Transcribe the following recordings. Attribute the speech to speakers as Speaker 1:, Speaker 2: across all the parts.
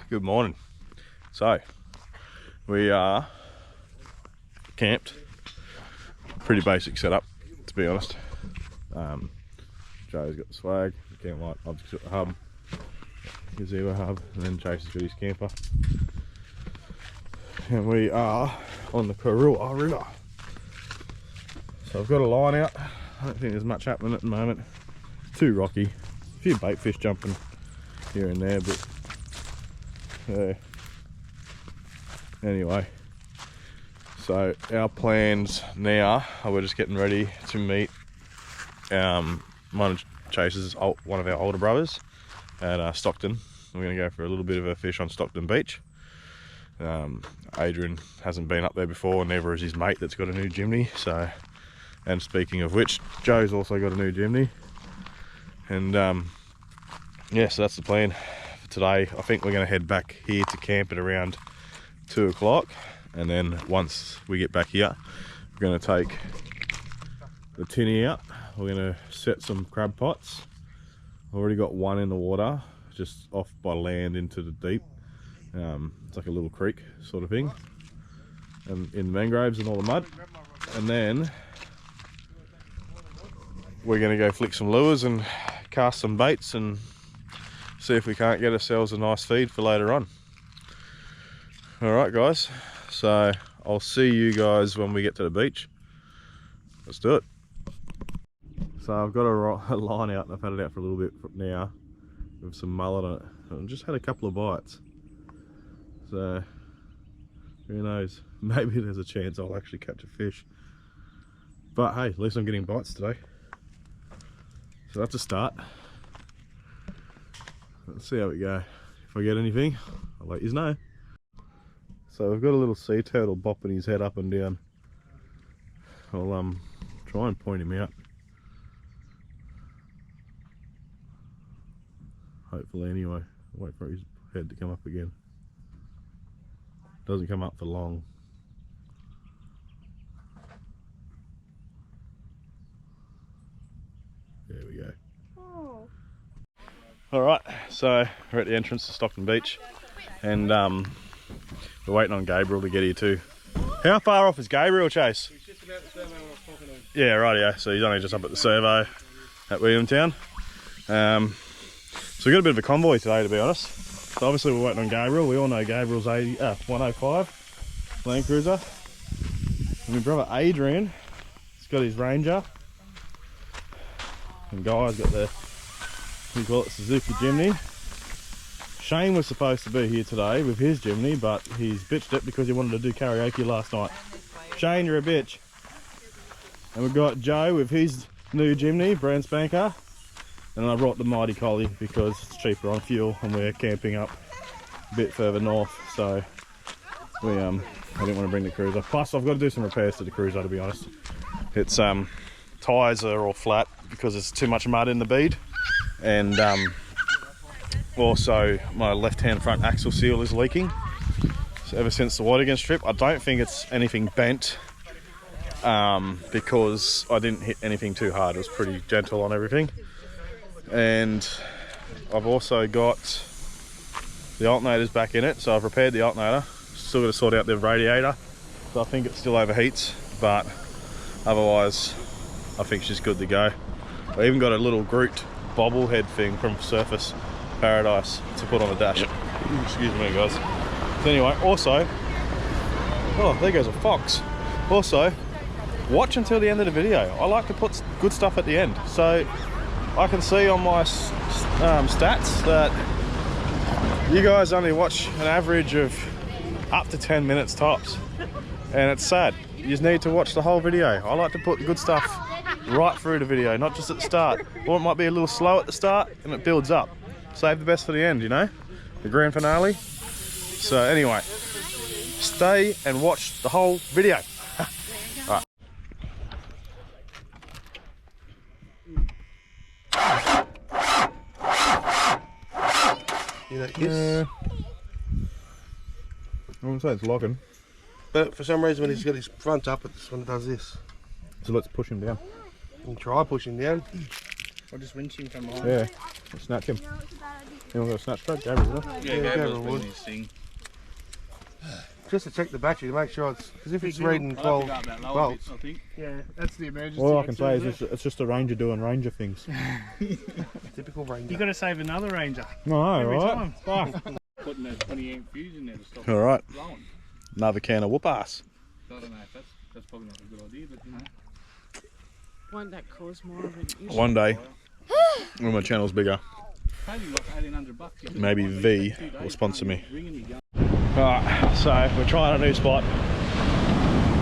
Speaker 1: Good morning. So, we are camped. Pretty basic setup, to be honest. Joe's got the swag, the camp light, I've got the hub, gazebo hub, and then Chase has got his camper. And we are on the Karuah River. So I've got a line out. I don't think there's much happening at the moment. It's too rocky. A few bait fish jumping here and there, but anyway, so our plans now are we're just getting ready to meet one of Chase's, one of our older brothers at Stockton. We're going to go for a little bit of a fish on Stockton Beach. Adrian hasn't been up there before, and neither is his mate that's got a new Jimny. So, and speaking of which, Joe's also got a new Jimny. And yeah, so that's the plan for today. I think we're going to head back here to camp at around 2 o'clock, and then once we get back here, we're going to take the tinny out. We're going to set some crab pots. I've already got one in the water, just off by land into the deep. It's like a little creek sort of thing, and in the mangroves and all the mud. And then we're going to go flick some lures and cast some baits and see if we can't get ourselves a nice feed for later on. Alright guys, so I'll see you guys when we get to the beach. Let's do it. So I've got a line out and I've had it out for a little bit now with some mullet on it. I've just had a couple of bites. So who knows, maybe there's a chance I'll actually catch a fish. But hey, at least I'm getting bites today. So that's a start. Let's see how we go. If I get anything, I'll let you know. So we've got a little sea turtle bopping his head up and down. I'll try and point him out. Hopefully anyway. Wait for his head to come up again. Doesn't come up for long. There we go. Oh. Alright, so we're at the entrance to Stockton Beach, and we're waiting on Gabriel to get here too. How far off is Gabriel, Chase? He's just about the survey I was talking to. Yeah, right, yeah. So he's only just up at the survey at Williamtown. So we got a bit of a convoy today, to be honest. So obviously we're waiting on Gabriel. We all know Gabriel's 105 Land Cruiser. And my brother Adrian, he's got his Ranger. And Guy's got the, we call it Suzuki Jimny. Shane was supposed to be here today with his Jimny, but he's bitched it because he wanted to do karaoke last night. Shane, you're a bitch. And we've got Joe with his new Jimny, brand spanker. And I brought the Mighty Collie because it's cheaper on fuel and we're camping up a bit further north. So we I didn't want to bring the cruiser. Plus I've got to do some repairs to the cruiser, to be honest. It's tyres are all flat because there's too much mud in the bead, and also my left hand front axle seal is leaking. So ever since the Watergen strip, I don't think it's anything bent because I didn't hit anything too hard. It was pretty gentle on everything. And I've also got the alternators back in it, so I've repaired the alternator. Still got to sort out the radiator, so I think it still overheats, but otherwise I think she's good to go. I even got a little Groot bobblehead thing from Surface Paradise to put on the dash. Excuse me guys. So anyway, also, oh there goes a fox. Also, watch until the end of the video. I like to put good stuff at the end, so I can see on my stats that you guys only watch an average of up to 10 minutes tops, and it's sad. You just need to watch the whole video. I like to put good stuff right through the video, not just at the start. Or it might be a little slow at the start and it builds up. Save the best for the end, you know, the grand finale. So anyway, stay and watch the whole video. All right.
Speaker 2: You know, yes.
Speaker 1: I wouldn't say it's locking.
Speaker 2: But for some reason when he's got his front up, it's when it does this.
Speaker 1: So let's push him down.
Speaker 2: And try pushing down.
Speaker 3: Or just winching from behind.
Speaker 1: Yeah, we'll snatch him. You want to go snatch that? Gabriel, will you?
Speaker 2: Yeah,
Speaker 4: Gabriel's
Speaker 2: would.
Speaker 4: been his thing.
Speaker 2: Just to check the battery to make sure it's, because if it's
Speaker 3: Big
Speaker 2: reading
Speaker 4: I'll
Speaker 2: 12
Speaker 4: have to go up that lower
Speaker 2: volts,
Speaker 4: bit, I think.
Speaker 3: Yeah, that's the emergency.
Speaker 1: All I can say
Speaker 3: exit,
Speaker 1: is it's just a ranger doing ranger things.
Speaker 2: typical Ranger.
Speaker 3: you got to save another ranger.
Speaker 1: No,
Speaker 3: Every
Speaker 1: right?
Speaker 3: time.
Speaker 1: Fuck.
Speaker 4: Putting a 20 amp fuse in there to stop
Speaker 1: All right,
Speaker 4: it blowing.
Speaker 1: another can of whoop ass.
Speaker 4: I don't know if that's probably not a good idea, but you know.
Speaker 5: Won't that cause more of an issue?
Speaker 1: One day, when my channel's bigger,
Speaker 4: Maybe like $1,800.
Speaker 1: maybe V will sponsor me.
Speaker 4: Ringing me going.
Speaker 1: Alright, so we're trying a new spot.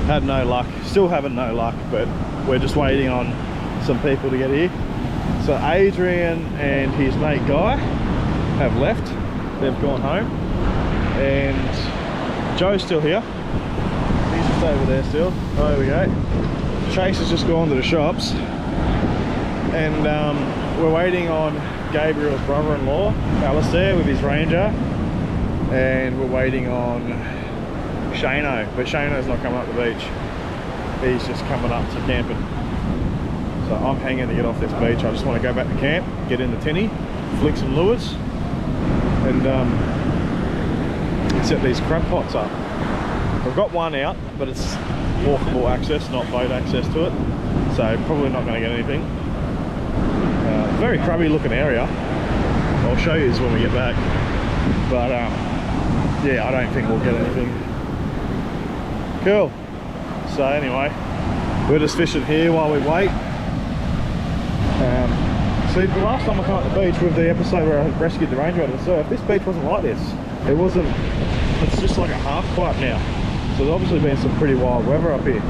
Speaker 1: Had no luck, still having no luck, but we're just waiting on some people to get here. So Adrian and his mate Guy have left. They've gone home. And Joe's still here. He's just over there still. Oh, there we go. Chase has just gone to the shops. And we're waiting on Gabriel's brother-in-law, Alistair, with his Ranger. And we're waiting on Shano, but Shano's not coming up the beach. He's just coming up to camping. So I'm hanging to get off this beach. I just want to go back to camp, get in the tinny, flick some lures, and set these crab pots up. I've got one out, but it's walkable access, not boat access to it. So probably not going to get anything. Very crabby looking area. I'll show you this when we get back. But yeah, I don't think we'll get anything. Cool. So anyway, we're just fishing here while we wait. See, the last time I came up the beach with the episode where I rescued the ranger out of the surf, this beach wasn't like this. It wasn't, it's just like a half pipe now. So there's obviously been some pretty wild weather up here.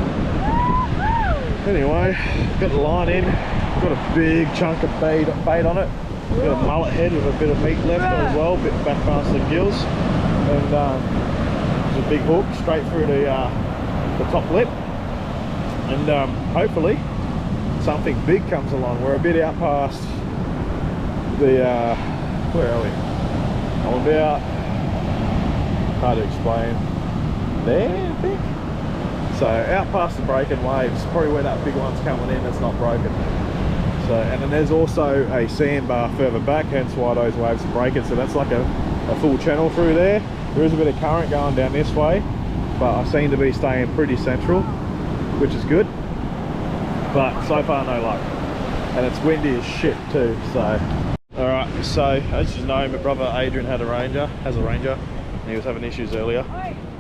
Speaker 1: Anyway, got the line in, got a big chunk of bait on it. Got a mullet head with a bit of meat left on as well, a bit back past the gills. And there's a big hook straight through the top lip. And hopefully something big comes along. We're a bit out past the, where are we? I'm about, hard to explain, there I think. So out past the breaking waves, probably where that big one's coming in that's not broken. So, and then there's also a sandbar further back, hence why those waves are breaking. So that's like a full channel through there. There is a bit of current going down this way, but I seem to be staying pretty central, which is good. But so far no luck. And it's windy as shit too, so. Alright, so as you know, my brother Adrian has a Ranger, and he was having issues earlier.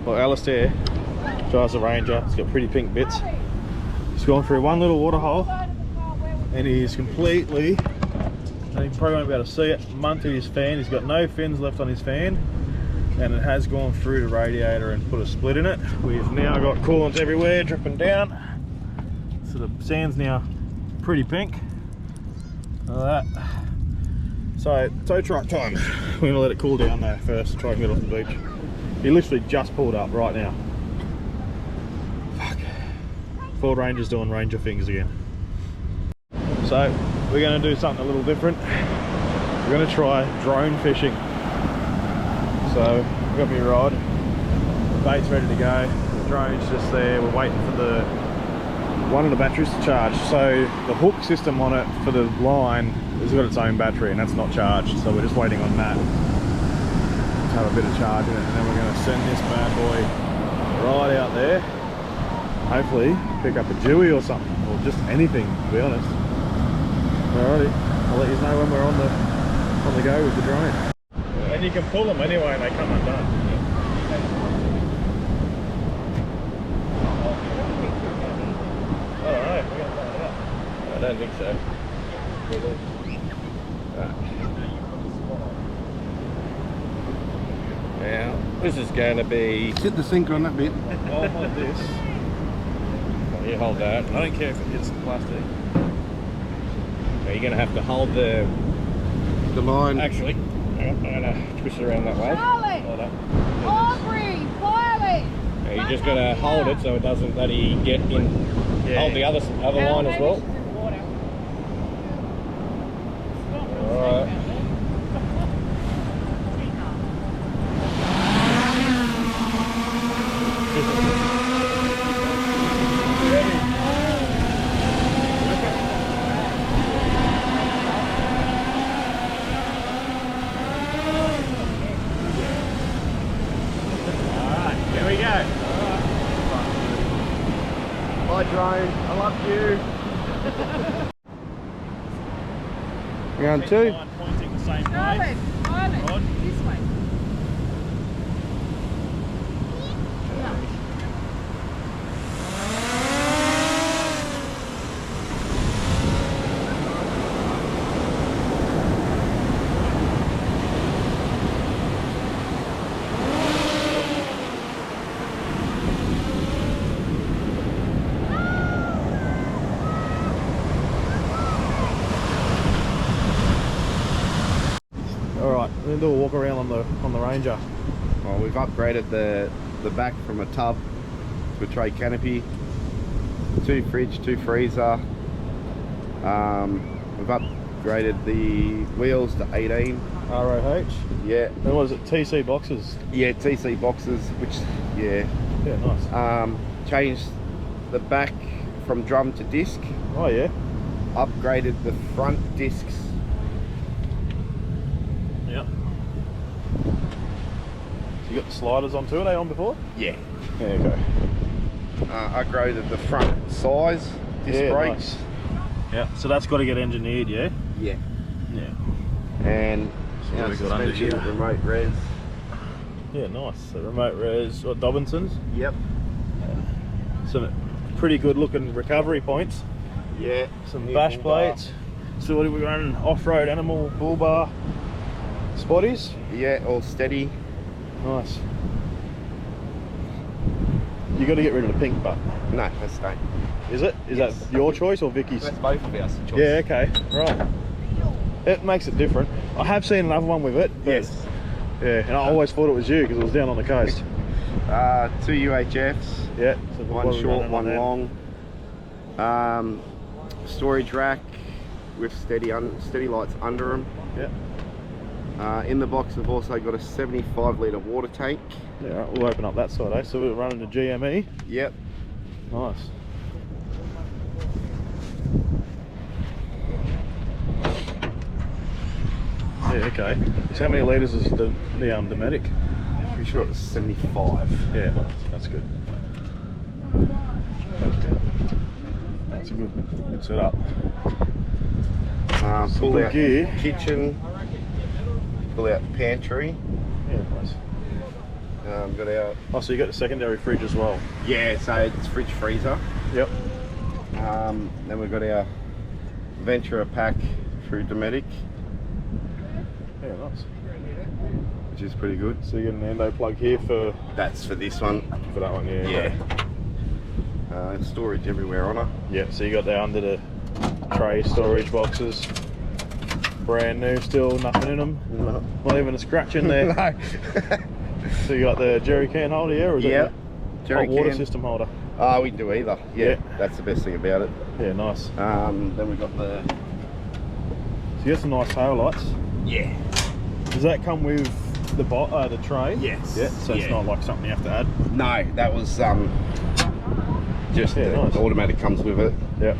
Speaker 1: Well, Alistair drives a Ranger, it's got pretty pink bits. He's gone through one little water hole, and he's completely, and you probably won't be able to see it, munted his fan. He's got no fins left on his fan, and it has gone through the radiator and put a split in it. We've now got coolant everywhere dripping down, so the sand's now pretty pink. Like that. So tow truck time. We're gonna let it cool down though first and try and get off the beach. He literally just pulled up right now. Fuck. Ford Ranger's doing ranger things again. So we're going to do something a little different. We're going to try drone fishing. So I've got my rod, the bait's ready to go, the drone's just there. We're waiting for one of the batteries to charge. So the hook system on it for the line has got its own battery and that's not charged. So we're just waiting on that to have a bit of charge in it, and then we're going to send this bad boy right out there. Hopefully pick up a dewie or something, or just anything to be honest. Alrighty, I'll let you know when we're on the go with the drone. And you can pull them anyway and they come undone. I don't know, we're going to find out. I don't think so.
Speaker 4: Now, this is going to be...
Speaker 2: Hit the sinker on that bit.
Speaker 1: I'll hold this.
Speaker 4: You hold that.
Speaker 1: I don't care if it hits the plastic.
Speaker 4: Now you're going to have to hold the
Speaker 2: line.
Speaker 4: Actually, hang on, I'm going to twist it around that way. Hold up.
Speaker 5: Aubrey, Pilot!
Speaker 4: Now you're just going to hold it so it doesn't let you get in.
Speaker 1: Yeah.
Speaker 4: Hold the other line as well. Alright.
Speaker 6: Hi drone, I love you.
Speaker 2: Round two.
Speaker 1: Pointing the same
Speaker 5: Violet, Violet, this way.
Speaker 1: Alright, we're gonna do a walk around on the Ranger.
Speaker 6: Well, we've upgraded the back from a tub to a tray canopy. 2 fridge, 2 freezer. We've upgraded the wheels to 18.
Speaker 1: ROH.
Speaker 6: Yeah.
Speaker 1: And what is it? TC boxes?
Speaker 6: Yeah, TC boxes, which, yeah.
Speaker 1: Yeah, nice.
Speaker 6: Changed the back from drum to disc.
Speaker 1: Oh yeah.
Speaker 6: Upgraded the front discs.
Speaker 1: Yep. So you got the sliders onto it, are they on before?
Speaker 6: Yeah.
Speaker 1: Yeah, okay.
Speaker 6: Upgraded the front size disc brakes.
Speaker 1: Nice. Yeah, so that's got to get engineered, yeah?
Speaker 6: Yeah.
Speaker 1: Yeah.
Speaker 6: And
Speaker 1: So what
Speaker 6: now
Speaker 1: have we got under
Speaker 6: suspension,
Speaker 1: here?
Speaker 6: remote res.
Speaker 1: Yeah, nice. So remote res, what, Dobinson's?
Speaker 6: Yep.
Speaker 1: Some pretty good looking recovery points.
Speaker 6: Yeah.
Speaker 1: Some
Speaker 6: New
Speaker 1: bash
Speaker 6: bull bar.
Speaker 1: plates. So what are we running? Off-road animal bull bar spotties?
Speaker 6: Yeah, all steady.
Speaker 1: Nice. You got to get rid of the pink butt.
Speaker 6: No, that's staying.
Speaker 1: Is it? Is
Speaker 6: Yes.
Speaker 1: that your choice or Vicky's?
Speaker 6: That's both of ours. Choice.
Speaker 1: Yeah, okay, right. It makes it different. I have seen another one with it. but-
Speaker 6: Yes.
Speaker 1: Yeah, and I always thought it was you because it was down on the coast.
Speaker 6: 2 UHFs.
Speaker 1: Yeah. So what
Speaker 6: One
Speaker 1: are we
Speaker 6: short,
Speaker 1: running
Speaker 6: one
Speaker 1: on
Speaker 6: long. Storage rack with steady lights under them.
Speaker 1: there?
Speaker 6: In the box we've also got a 75 litre water tank.
Speaker 1: Yeah. Yeah, right, we'll open up that side, eh? So we're running the GME.
Speaker 6: Yep.
Speaker 1: Nice. Yeah, okay. So how many litres is the Dometic?
Speaker 6: Pretty sure it was 75.
Speaker 1: Yeah, that's good. That's a good setup.
Speaker 6: Pull
Speaker 1: good
Speaker 6: out
Speaker 1: gear.
Speaker 6: kitchen. Pull out pantry.
Speaker 1: Yeah, nice.
Speaker 6: Got our
Speaker 1: Oh, so you got the secondary fridge as well?
Speaker 6: yeah, so it's fridge freezer.
Speaker 1: Yep.
Speaker 6: Then we've got our Ventura pack through Dometic,
Speaker 1: Yeah, nice.
Speaker 6: which is pretty good.
Speaker 1: So you get an endo plug here for
Speaker 6: That's for this one.
Speaker 1: that one, yeah.
Speaker 6: Yeah.
Speaker 1: Okay.
Speaker 6: Storage everywhere on her.
Speaker 1: Yeah, so you got there under the tray storage boxes. Brand new still, nothing in them. Not even a scratch in there.
Speaker 6: No.
Speaker 1: So you got the jerry can holder here, or is
Speaker 6: Yep.
Speaker 1: it
Speaker 6: Jerry
Speaker 1: hot water
Speaker 6: can.
Speaker 1: system holder?
Speaker 6: We can do either. Yeah,
Speaker 1: Yeah.
Speaker 6: that's the best thing about it.
Speaker 1: Yeah, nice.
Speaker 6: Then we've got the
Speaker 1: So you got some nice tail lights.
Speaker 6: yeah.
Speaker 1: Does that come with the tray?
Speaker 6: Yes.
Speaker 1: Yeah. So it's
Speaker 6: Yeah.
Speaker 1: not like something you have to add.
Speaker 6: No, that was just
Speaker 1: Yeah,
Speaker 6: the
Speaker 1: nice.
Speaker 6: automatic comes with it.
Speaker 1: Yeah.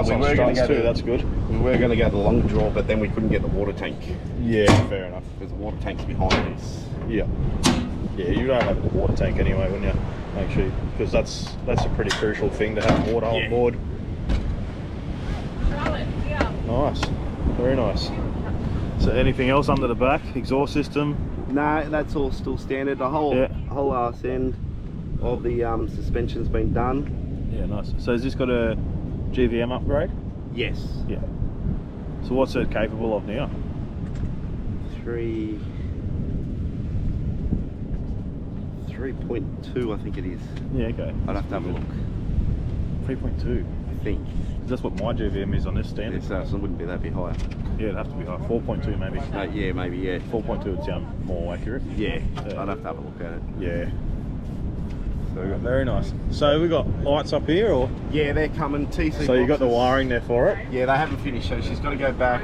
Speaker 1: So
Speaker 6: We were going to go
Speaker 1: too.
Speaker 6: to
Speaker 1: That's good.
Speaker 6: we were going to go to the long draw, but then we couldn't get the water tank
Speaker 1: Yeah, fair enough.
Speaker 6: because the water tank's behind this.
Speaker 1: Yeah. Yeah, you don't have a water tank anyway, wouldn't you? Make sure, because that's a pretty crucial thing to have water
Speaker 6: Yeah.
Speaker 1: on board.
Speaker 5: Violet, yeah.
Speaker 1: Nice, very nice. So anything else under the back? Exhaust system?
Speaker 6: No, that's all still standard. The whole arse end of the suspension's been done.
Speaker 1: Yeah, nice. So has this got a GVM upgrade?
Speaker 6: Yes.
Speaker 1: Yeah. So what's it capable of now?
Speaker 6: 3.2, I think it is.
Speaker 1: Yeah, okay.
Speaker 6: I'd have to have a look.
Speaker 1: 3.2.
Speaker 6: I think.
Speaker 1: That's what my GVM is on this standard.
Speaker 6: So it wouldn't be that bit higher.
Speaker 1: Yeah, it'd have to be high. 4.2 maybe.
Speaker 6: Yeah, maybe, yeah.
Speaker 1: 4.2 would sound more accurate.
Speaker 6: Yeah,
Speaker 1: Yeah.
Speaker 6: I'd have to have a look at it.
Speaker 1: Yeah.
Speaker 6: So we got
Speaker 1: Very nice. So we got lights up here, or?
Speaker 6: yeah, they're coming. TC.
Speaker 1: So you got the
Speaker 6: boxes.
Speaker 1: wiring there for it?
Speaker 6: Yeah, they haven't finished, so she's got to go back.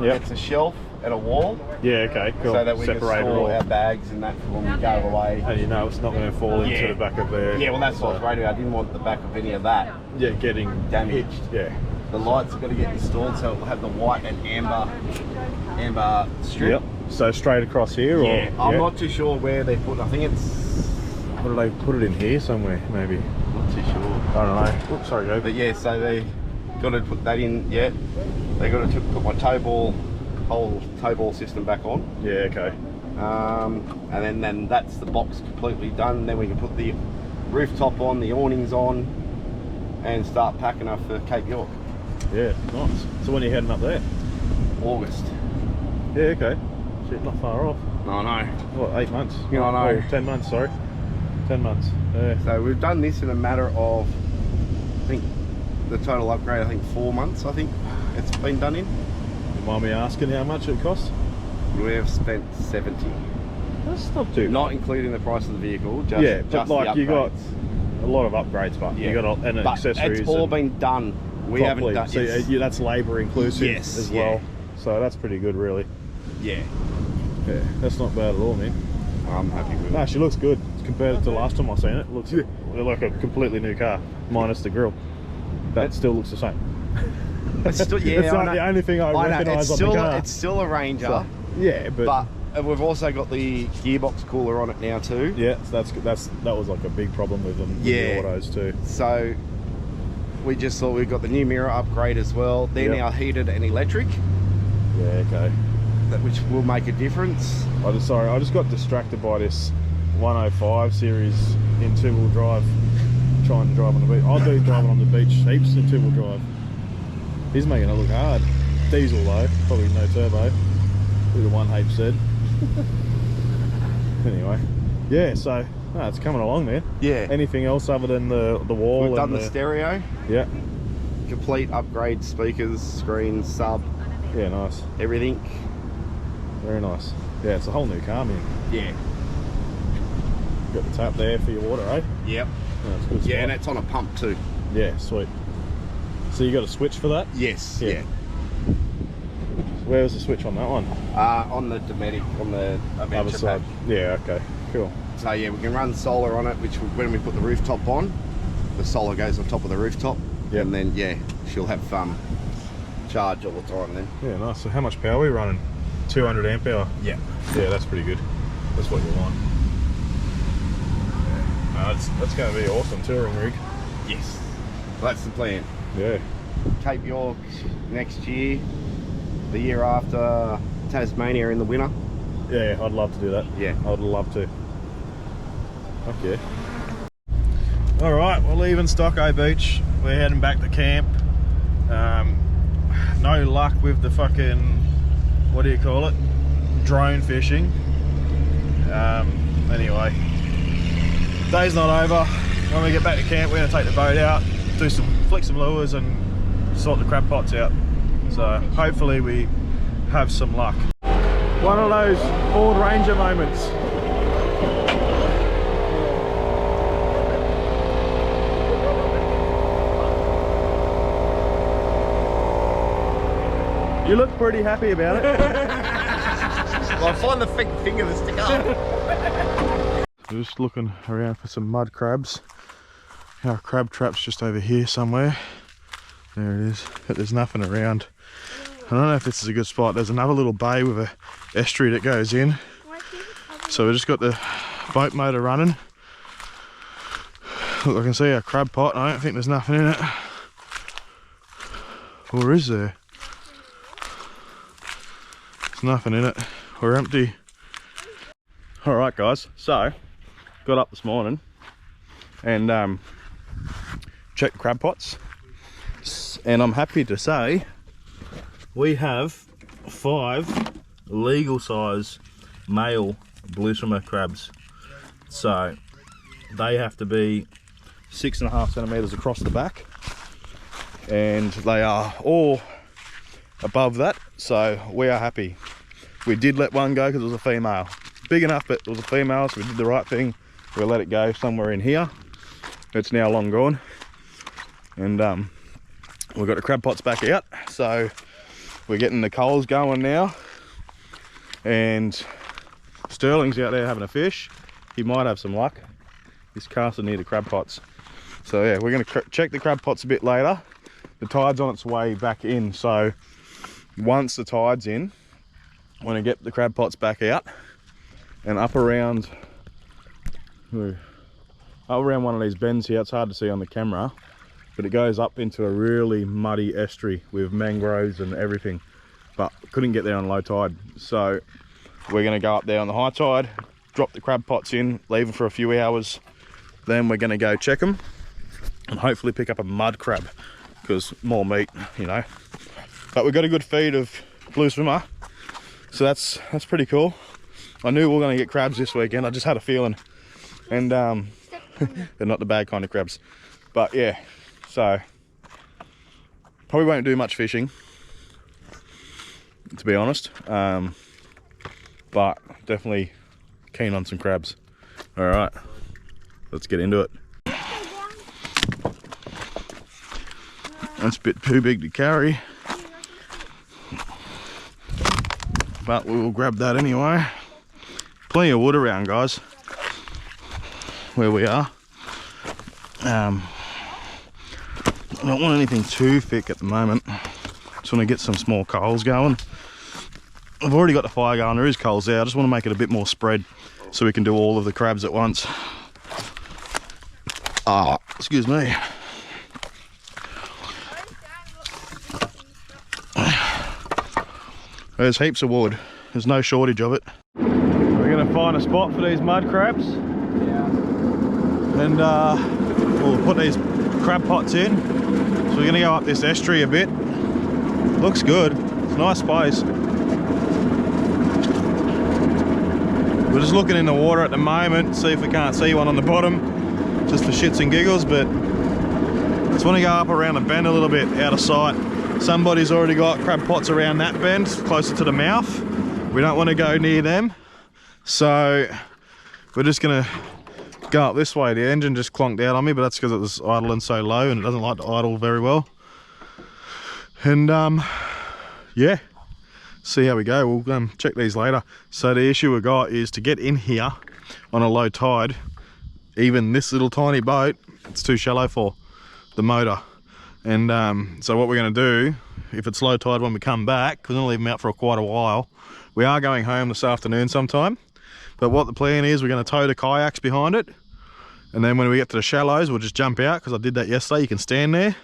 Speaker 1: Yep.
Speaker 6: It's a shelf and a wall,
Speaker 1: Yeah, okay, cool.
Speaker 6: so that we can
Speaker 1: Separate it
Speaker 6: store
Speaker 1: all.
Speaker 6: our bags and that for when we go away.
Speaker 1: And you know it's not going to fall into
Speaker 6: Yeah.
Speaker 1: the back of there.
Speaker 6: Yeah, well that's what I was worried about. I didn't want the back of any of that
Speaker 1: Yeah, getting
Speaker 6: damaged.
Speaker 1: Yeah.
Speaker 6: The lights are going to get installed, so it will have the white and amber strip.
Speaker 1: Yep. So straight across here, or?
Speaker 6: Yeah, I'm not too sure where they put. I think it's
Speaker 1: What do they put it in here somewhere? Maybe.
Speaker 6: not too sure.
Speaker 1: don't know. Oops, sorry, go.
Speaker 6: But yeah, so they got to put that in yet. They got to put my whole tow ball system back on.
Speaker 1: Yeah, okay.
Speaker 6: And then that's the box completely done. Then we can put the rooftop on, the awnings on, and start packing up for Cape York.
Speaker 1: Yeah, nice. So when are you heading up there?
Speaker 6: August.
Speaker 1: Yeah, okay. Shit, not far off.
Speaker 6: I know.
Speaker 1: What, 8 months?
Speaker 6: Yeah, I know.
Speaker 1: Oh, 10 months, sorry. 10 months. Yeah.
Speaker 6: So we've done this in a matter of, I think, the total upgrade, I think 4 months, I think it's been done in.
Speaker 1: You mind me asking how much it cost?
Speaker 6: We've spent 70.
Speaker 1: That's not too
Speaker 6: Not including the price of the vehicle, just,
Speaker 1: yeah, but
Speaker 6: just
Speaker 1: like
Speaker 6: the
Speaker 1: you got
Speaker 6: upgrades.
Speaker 1: a lot of upgrades, but
Speaker 6: Yeah.
Speaker 1: you got and
Speaker 6: But
Speaker 1: accessories.
Speaker 6: it's all
Speaker 1: and
Speaker 6: been done. We
Speaker 1: properly.
Speaker 6: haven't done
Speaker 1: So
Speaker 6: it's-
Speaker 1: that's labour inclusive
Speaker 6: Yes,
Speaker 1: as
Speaker 6: yeah.
Speaker 1: well. So that's pretty good, really.
Speaker 6: Yeah,
Speaker 1: Yeah, that's not bad at all, man.
Speaker 6: I'm happy with
Speaker 1: No,
Speaker 6: it.
Speaker 1: she looks good compared to the last time I seen it. It looks like a completely new car, minus the grille. That still looks the same.
Speaker 6: It's still, yeah,
Speaker 1: It's
Speaker 6: I
Speaker 1: not
Speaker 6: know.
Speaker 1: the only thing I
Speaker 6: I know,
Speaker 1: recognise
Speaker 6: it's
Speaker 1: on the
Speaker 6: still,
Speaker 1: car.
Speaker 6: it's still a Ranger,
Speaker 1: So, yeah, but
Speaker 6: we've also got the gearbox cooler on it now too.
Speaker 1: yeah, so that was like a big problem with them. With
Speaker 6: Yeah.
Speaker 1: the autos too.
Speaker 6: So we just thought we've got the new mirror upgrade as well. They're
Speaker 1: Yep.
Speaker 6: now heated and electric,
Speaker 1: Yeah, okay.
Speaker 6: which will make a difference.
Speaker 1: I just got distracted by this 105 series in 2-wheel drive, trying to drive on the beach. I do driving on the beach heaps in 2-wheel drive. He's making it look hard. Diesel though, probably no turbo. Look at 1H said. Anyway, yeah. So no, it's coming along, man.
Speaker 6: Yeah.
Speaker 1: Anything else other than the wall?
Speaker 6: We've
Speaker 1: and
Speaker 6: done the stereo,
Speaker 1: Yeah.
Speaker 6: complete upgrade, speakers, screens, sub,
Speaker 1: Yeah, nice.
Speaker 6: everything.
Speaker 1: Very nice. Yeah, it's a whole new car, man.
Speaker 6: Yeah.
Speaker 1: Got the tap there for your water, eh?
Speaker 6: Yep.
Speaker 1: Yeah, that's a good
Speaker 6: Yeah,
Speaker 1: spot.
Speaker 6: and it's on a pump too.
Speaker 1: Yeah, sweet. So you got a switch for that?
Speaker 6: Yes.
Speaker 1: Yeah.
Speaker 6: Yeah.
Speaker 1: Where was the switch on that one?
Speaker 6: On the Dometic, on the
Speaker 1: Other
Speaker 6: Adventure
Speaker 1: side.
Speaker 6: pack.
Speaker 1: Yeah, okay, cool.
Speaker 6: So yeah, we can run solar on it, which when we put the rooftop on, the solar goes on top of the rooftop.
Speaker 1: Yep.
Speaker 6: And then yeah, she'll have charge all the time then.
Speaker 1: Yeah, nice. So how much power are we running? 200 amp hour?
Speaker 6: Yeah.
Speaker 1: Yeah, that's pretty good. That's what you want. Yeah. That's going to be awesome touring rig.
Speaker 6: Yes. That's the plan.
Speaker 1: Yeah.
Speaker 6: Cape York next year, the year after Tasmania in the winter.
Speaker 1: Yeah, I'd love to do that.
Speaker 6: Yeah.
Speaker 1: I'd love to. Fuck yeah. Alright, we're leaving Stocko Beach. We're heading back to camp. No luck with the fucking, what do you call it? Drone fishing. Anyway, day's not over. When we get back to camp, we're gonna take the boat out, flick some lures and sort the crab pots out. So hopefully we have some luck. One of those Ford Ranger moments. You look pretty happy about it.
Speaker 6: Well, I find the finger to stick up.
Speaker 1: Just looking around for some mud crabs. Our crab trap's just over here somewhere. There it is, but there's nothing around. I don't know if this is a good spot. There's another little bay with a estuary that goes in. So we just got the boat motor running. Look, I can see a crab pot. I don't think there's nothing in it. Or is there? There's nothing in it. We're empty. Alright guys, so got up this morning and checked crab pots. And I'm happy to say we have 5 legal size male blue swimmer crabs. So they have to be 6.5 centimeters across the back, and they are all above that, so we are happy. We did let one go because it was a female. Big enough, but it was a female, so we did the right thing. We let it go somewhere in here. It's now long gone. And we've got the crab pots back out, so we're getting the coals going now. And Sterling's out there having a fish. He might have some luck. He's casting near the crab pots. So yeah, we're gonna check the crab pots a bit later. The tide's on its way back in, so once the tide's in, I'm gonna get the crab pots back out and up around one of these bends here. It's hard to see on the camera, but it goes up into a really muddy estuary with mangroves and everything, but couldn't get there on low tide. So we're going to go up there on the high tide, drop the crab pots in, leave them for a few hours, then we're going to go check them and hopefully pick up a mud crab, because more meat, you know. But we've got a good feed of blue swimmer, so that's pretty cool. I knew we were going to get crabs this weekend, I just had a feeling. And they're not the bad kind of crabs. But yeah, so probably won't do much fishing, to be honest. But definitely keen on some crabs. All right, let's get into it. That's a bit too big to carry, but we will grab that anyway. Plenty of wood around, guys, where we are. I don't want anything too thick at the moment. Just want to get some small coals going. I've already got the fire going, there is coals there. I just want to make it a bit more spread so we can do all of the crabs at once. Ah, excuse me. There's heaps of wood. There's no shortage of it. We're gonna find a spot for these mud crabs.
Speaker 4: Yeah.
Speaker 1: And we'll put these crab pots in. So we're gonna go up this estuary a bit. Looks good. It's a nice space. We're just looking in the water at the moment, see if we can't see one on the bottom, just for shits and giggles, but just want to go up around the bend a little bit, out of sight. Somebody's already got crab pots around that bend, closer to the mouth. We don't want to go near them, so we're just gonna go up this way. The engine just clonked out on me, but that's because it was idling so low and it doesn't like to idle very well. And yeah, see how we go. We'll check these later. So the issue we got is to get in here on a low tide. Even this little tiny boat, it's too shallow for the motor. And so what we're going to do, if it's low tide when we come back, we're going to leave them out for quite a while. We are going home this afternoon sometime, but what the plan is, we're going to tow the kayaks behind it, and then when we get to the shallows, we'll just jump out, because I did that yesterday. You can stand there,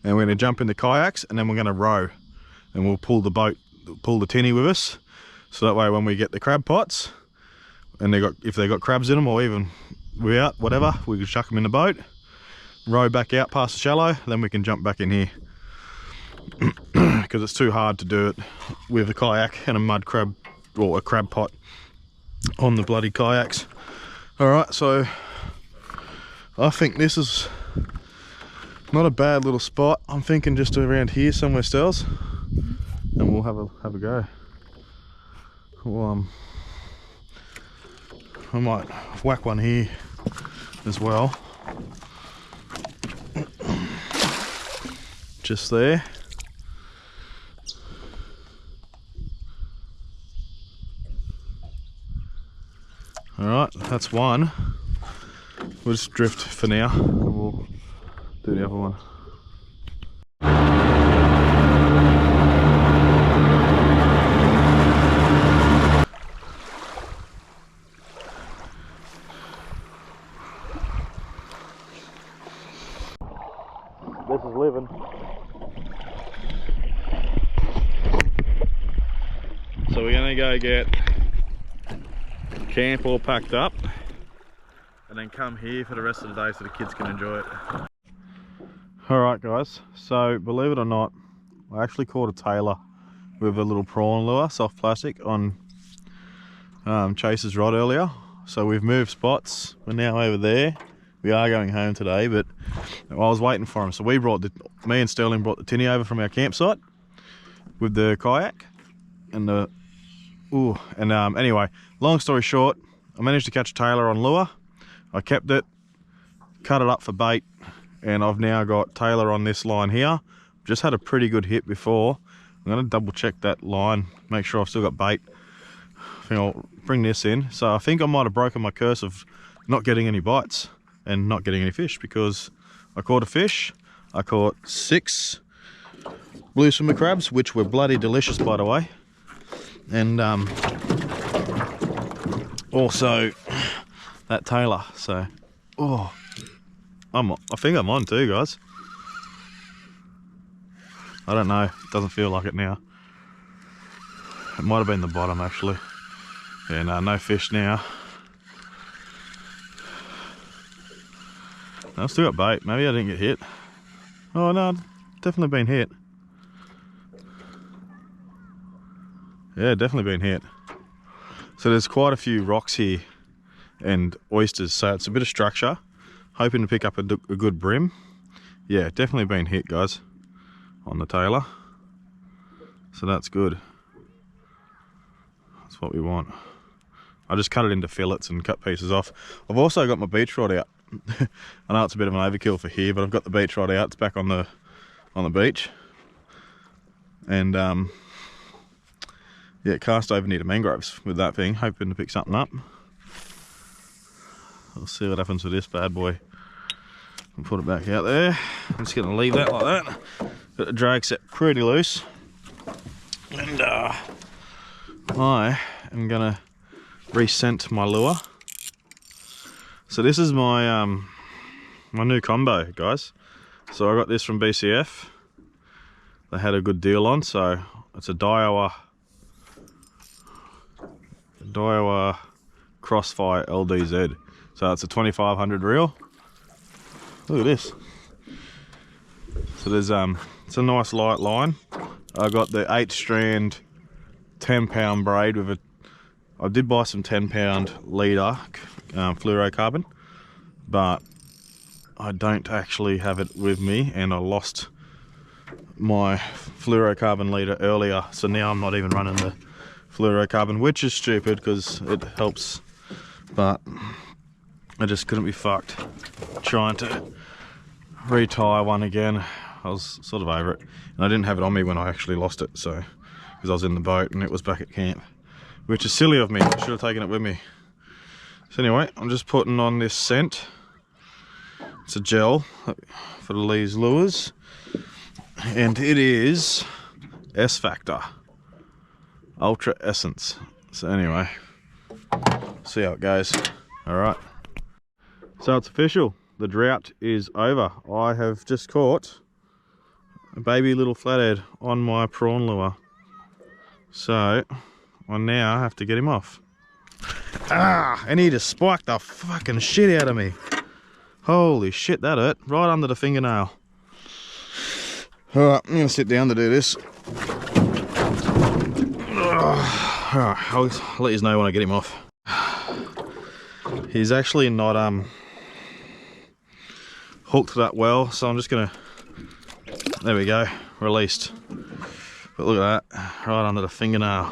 Speaker 1: and we're going to jump in the kayaks, and then we're going to row, and we'll pull the boat, pull the tinny with us, so that way when we get the crab pots, and if they got crabs in them, or even we're out, whatever, we can chuck them in the boat, row back out past the shallow, then we can jump back in here. Because it's too hard to do it with a kayak and a mud crab, or a crab pot on the bloody kayaks. Alright, so I think this is not a bad little spot. I'm thinking just around here somewhere else, and we'll have a go. Well, I might whack one here as well. Just there. Alright, that's one. We'll just drift for now, and we'll do the other one. This is living. So we're gonna go get camp all packed up and then come here for the rest of the day so the kids can enjoy it. Alright guys, so believe it or not, I actually caught a tailor with a little prawn lure, soft plastic, on Chase's rod earlier. So we've moved spots, we're now over there. We are going home today, but I was waiting for him. So me and Sterling brought the tinny over from our campsite with the kayak and the anyway, long story short, I managed to catch a tailor on lure. I kept it, cut it up for bait, and I've now got tailor on this line here. Just had a pretty good hit before. I'm going to double check that line, make sure I've still got bait. I think I'll bring this in. So I think I might have broken my curse of not getting any bites and not getting any fish, because I caught a fish. I caught 6 blue swimmer crabs, which were bloody delicious, by the way. And also that tailor. So I think I'm on too, guys. I don't know, it doesn't feel like it now. It might have been the bottom actually. Yeah, no fish now. I've still got bait. Maybe I didn't get hit. Oh no, definitely been hit. Yeah, definitely been hit. So there's quite a few rocks here and oysters, so it's a bit of structure. Hoping to pick up a good brim. Yeah, definitely been hit, guys, on the tailor. So that's good. That's what we want. I just cut it into fillets and cut pieces off. I've also got my beach rod out. I know it's a bit of an overkill for here, but I've got the beach rod out. It's back on the beach. And yeah, cast over near the mangroves with that thing, hoping to pick something up. We'll see what happens with this bad boy. I'll put it back out there. I'm just going to leave that like that. Got the drag set pretty loose. And I am going to rescent my lure. So this is my my new combo, guys. So I got this from BCF. They had a good deal on, so it's a Daiwa Crossfire LDZ. So it's a 2500 reel. Look at this. So there's it's a nice light line. I got the 8 strand 10-pound braid with a. I did buy some 10-pound leader fluorocarbon, but I don't actually have it with me, and I lost my fluorocarbon leader earlier, so now I'm not even running the fluorocarbon, which is stupid because it helps, but I just couldn't be fucked trying to retie one again. I was sort of over it, and I didn't have it on me when I actually lost it, so because I was in the boat and it was back at camp, which is silly of me. I should have taken it with me. So anyway, I'm just putting on this scent. It's a gel for these lures, and it is S Factor Ultra Essence. So anyway, see how it goes. All right. So it's official. The drought is over. I have just caught a baby little flathead on my prawn lure. So I now have to get him off. And he just spiked the fucking shit out of me. Holy shit, that hurt. Right under the fingernail. Alright, I'm going to sit down to do this. Alright, I'll let you know when I get him off. He's actually not hooked that well, so I'm just going to... There we go, released. But look at that, right under the fingernail.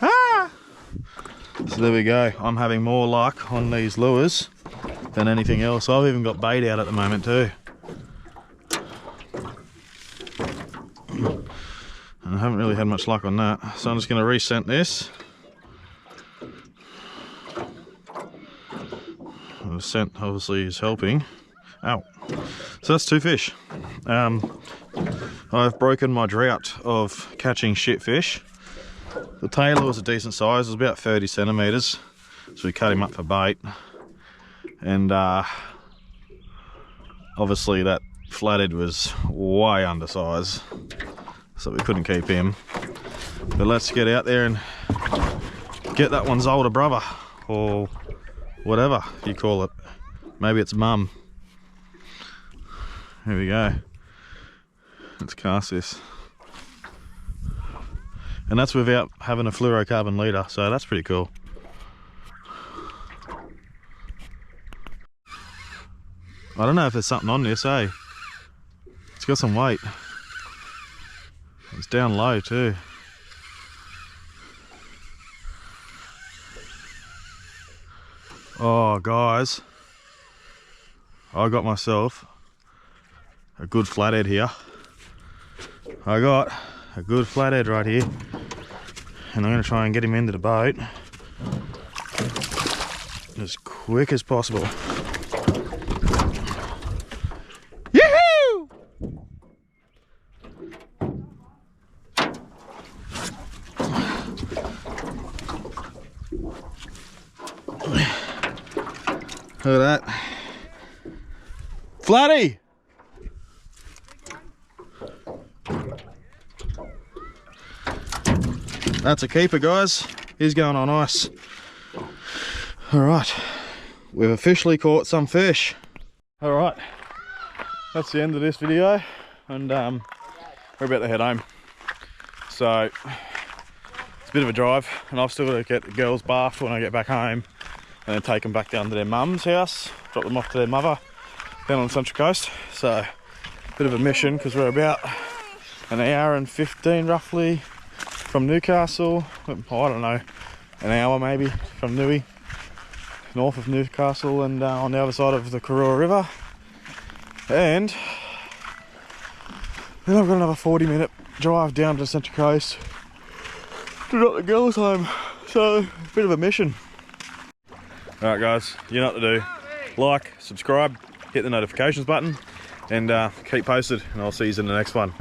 Speaker 1: Ah! So there we go. I'm having more luck on these lures than anything else. I've even got bait out at the moment too. And I haven't really had much luck on that. So I'm just going to rescent this. The scent obviously is helping. Ow. So that's 2 fish. I've broken my drought of catching shit fish. The tailor was a decent size, it was about 30 centimetres, so we cut him up for bait. And obviously that flathead was way undersized, so we couldn't keep him. But let's get out there and get that one's older brother, or whatever you call it. Maybe it's mum. Here we go. Let's cast this. And that's without having a fluorocarbon leader, so that's pretty cool. I don't know if there's something on this, eh? It's got some weight. It's down low too. Oh guys, I got myself a good flathead here. I got a good flathead right here, and I'm going to try and get him into the boat as quick as possible. Yahoo! Look at that. Flatty! That's a keeper, guys. He's going on ice. All right, we've officially caught some fish. All right, that's the end of this video, and we're about to head home. So it's a bit of a drive, and I've still got to get the girls bathed when I get back home, and then take them back down to their mum's house, drop them off to their mother down on the Central Coast. So bit of a mission, because we're about an hour and 15 roughly from Newcastle. I don't know, an hour maybe from Newey, north of Newcastle, and on the other side of the Karuah River. And then I've got another 40-minute drive down to the Central Coast to drop the girls home. So a bit of a mission. Alright guys, you know what to do. Like, subscribe, hit the notifications button, and keep posted, and I'll see you in the next one.